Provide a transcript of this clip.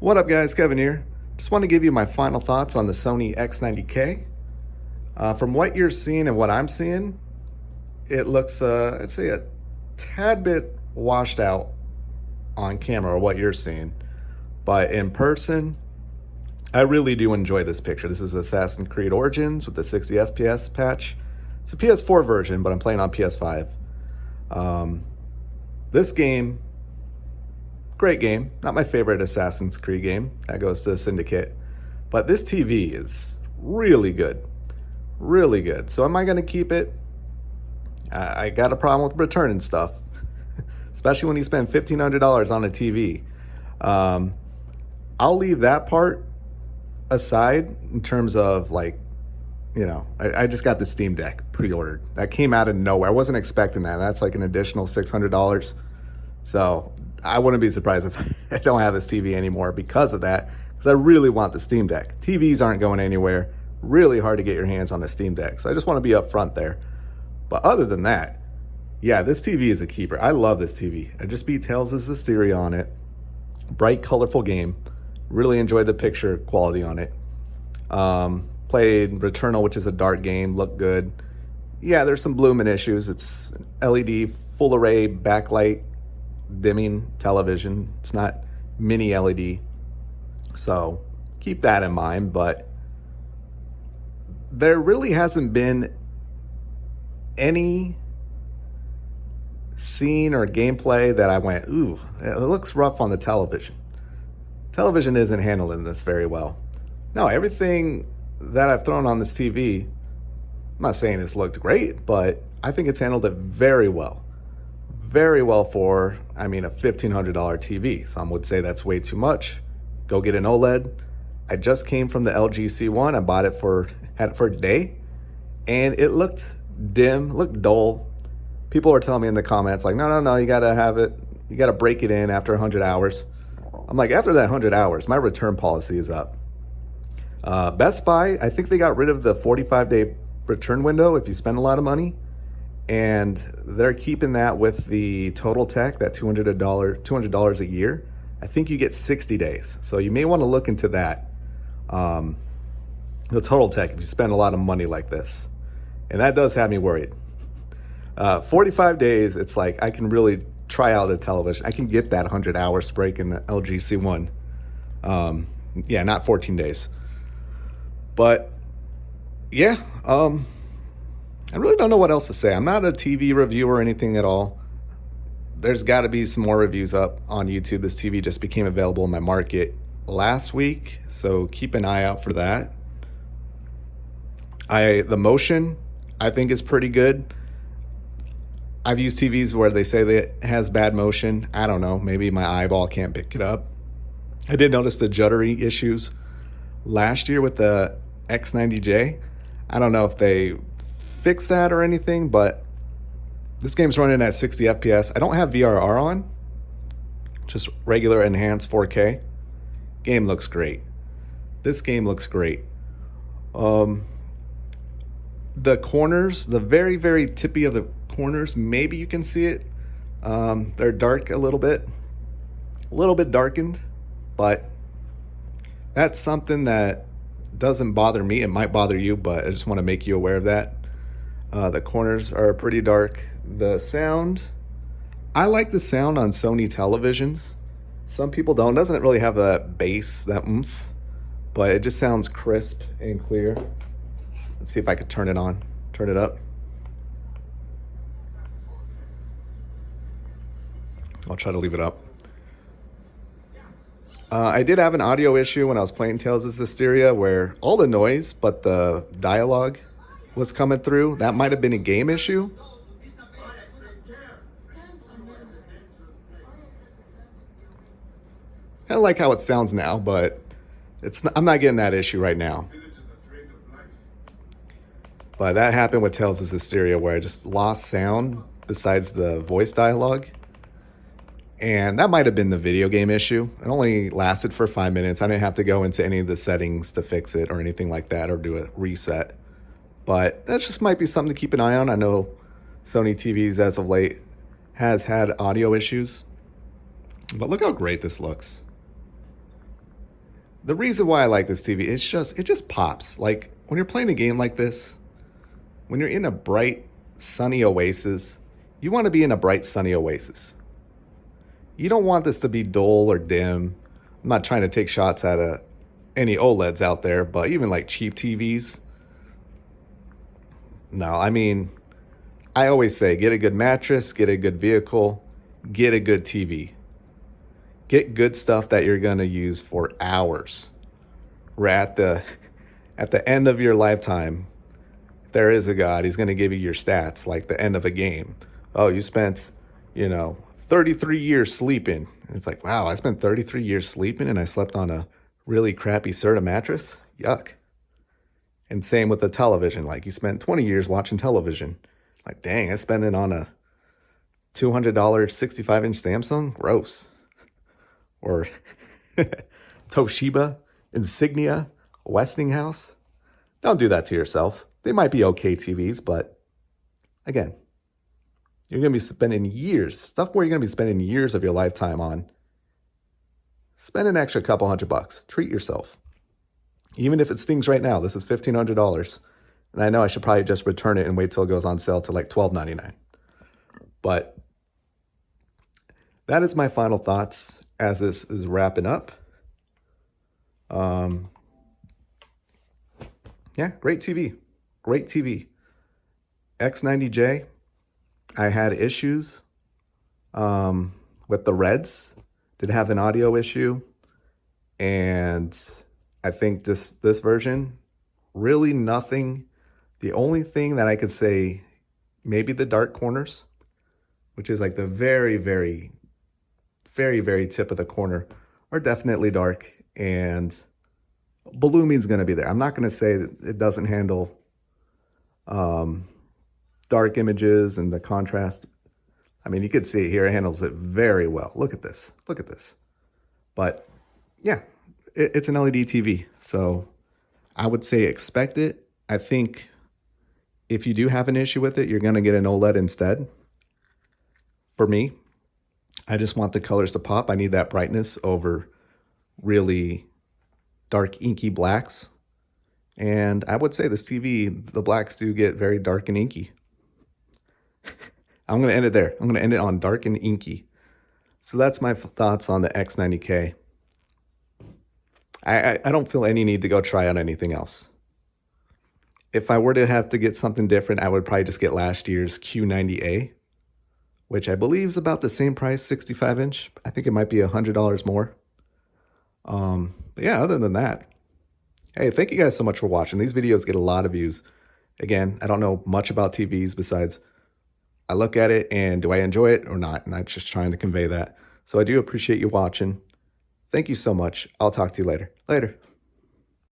What up guys, Kevin here. Just want to give you my final thoughts on the Sony X90K. From what you're seeing and what I'm seeing, it looks, I'd say a tad bit washed out on camera, or what you're seeing. But in person, I really do enjoy this picture. This is Assassin's Creed Origins with the 60 FPS patch. It's a PS4 version, but I'm playing on PS5. This game, great game. Not my favorite Assassin's Creed game. That goes to Syndicate. But this TV is really good. Really good. So am I going to keep it? I got a problem with returning stuff. Especially when you spend $1,500 on a TV. I'll leave that part aside in terms of, like, you know, I just got the Steam Deck pre-ordered. That came out of nowhere. I wasn't expecting that. That's like an additional $600. So I wouldn't be surprised if I don't have this TV anymore because of that, because I really want the Steam Deck. TVs aren't going anywhere. Really hard to get your hands on a Steam Deck. So I just want to be upfront there. But other than that, yeah, this TV is a keeper. I love this TV. I just beat Tales of Systeria on it. Bright, colorful game. Really enjoyed the picture quality on it. Played Returnal, which is a dark game. Looked good. Yeah, there's some blooming issues. It's an LED full array backlight dimming television. It's not mini LED. So keep that in mind. But there really hasn't been any scene or gameplay that I went, ooh, it looks rough on the television. Television isn't handling this very well. No, everything that I've thrown on this TV, I'm not saying it's looked great, but I think it's handled it very well. Very well for, I mean, a $1,500 TV. Some would say that's way too much. Go get an OLED. I just came from the LG C1. I bought it had it for a day, and it looked dim, looked dull. People were telling me in the comments, like, no, you gotta have it, you gotta break it in after 100 hours. I'm like, after that 100 hours, my return policy is up. Best Buy, I think they got rid of the 45-day return window if you spend a lot of money, and they're keeping that with the Total Tech, that $200 a year. I think you get 60 days, so you may want to look into that. The Total Tech, if you spend a lot of money like this, and that does have me worried. 45 days, it's like I can really try out a television. I can get that 100 hours break in the LG C1. Yeah, not 14 days. But yeah, I really don't know what else to say. I'm not a TV reviewer or anything at all. There's got to be some more reviews up on YouTube. This TV just became available in my market last week, so keep an eye out for that. The motion, I think, is pretty good. I've used TVs where they say that it has bad motion. I don't know. Maybe my eyeball can't pick it up. I did notice the juddery issues last year with the X90K. I don't know if they fixed that or anything, but this game's running at 60 FPS. I don't have VRR on, just regular enhanced 4K. Game looks great. This game looks great. The corners, the very, very tippy of the corners, maybe you can see it. They're dark a little bit darkened, but that's something that doesn't bother me. It might bother you, but I just want to make you aware of that. The corners are pretty dark. The sound, I like the sound on Sony televisions. Some people don't. It doesn't really have that bass, that oomph, but it just sounds crisp and clear. Let's see if I could turn it on, turn it up. I'll try to leave it up. I did have an audio issue when I was playing Tales of Systeria where all the noise but the dialogue was coming through. That might have been a game issue. I like how it sounds now, but I'm not getting that issue right now. But that happened with Tales of Systeria where I just lost sound besides the voice dialogue. And that might have been the video game issue. It only lasted for 5 minutes. I didn't have to go into any of the settings to fix it or anything like that or do a reset. But that just might be something to keep an eye on. I know Sony TVs as of late has had audio issues. But look how great this looks. The reason why I like this TV is it just pops. Like when you're playing a game like this, when you're in a bright, sunny oasis, you want to be in a bright, sunny oasis. You don't want this to be dull or dim. I'm not trying to take shots at any OLEDs out there, but even like cheap TVs. No, I mean, I always say get a good mattress, get a good vehicle, get a good TV. Get good stuff that you're going to use for hours. We're at the end of your lifetime. If there is a God, he's going to give you your stats like the end of a game. Oh, you spent, 33 years sleeping. And it's like, wow, I spent 33 years sleeping and I slept on a really crappy Serta mattress? Yuck. And same with the television. Like you spent 20 years watching television. Like, dang, I spent it on a $200 65-inch Samsung? Gross. Or Toshiba, Insignia, Westinghouse. Don't do that to yourselves. They might be okay TVs, but again, you're going to be spending years, stuff where you're going to be spending years of your lifetime on. Spend an extra couple $100. Treat yourself. Even if it stings right now, this is $1,500. And I know I should probably just return it and wait till it goes on sale to like $12.99. But that is my final thoughts as this is wrapping up. Yeah, great TV. Great TV. X90J, I had issues with the Reds. Did have an audio issue. And I think just this version, really nothing. The only thing that I could say, maybe the dark corners, which is like the very, very, very, very tip of the corner, are definitely dark. And blooming's going to be there. I'm not going to say that it doesn't handle dark images and the contrast. I mean, you could see it here. It handles it very well. Look at this. Look at this. But yeah, it's an LED TV. So I would say expect it. I think if you do have an issue with it, you're going to get an OLED instead. For me, I just want the colors to pop. I need that brightness over really dark inky blacks. And I would say this TV, the blacks do get very dark and inky. I'm going to end it there. I'm going to end it on dark and inky. So that's my thoughts on the X90K. I don't feel any need to go try out anything else. If I were to have to get something different, I would probably just get last year's Q90A, which I believe is about the same price, 65-inch. I think it might be $100 more. But yeah, other than that, hey, thank you guys so much for watching. These videos get a lot of views. Again, I don't know much about TVs besides I look at it and do I enjoy it or not? And I'm just trying to convey that. So I do appreciate you watching. Thank you so much. I'll talk to you later. Later.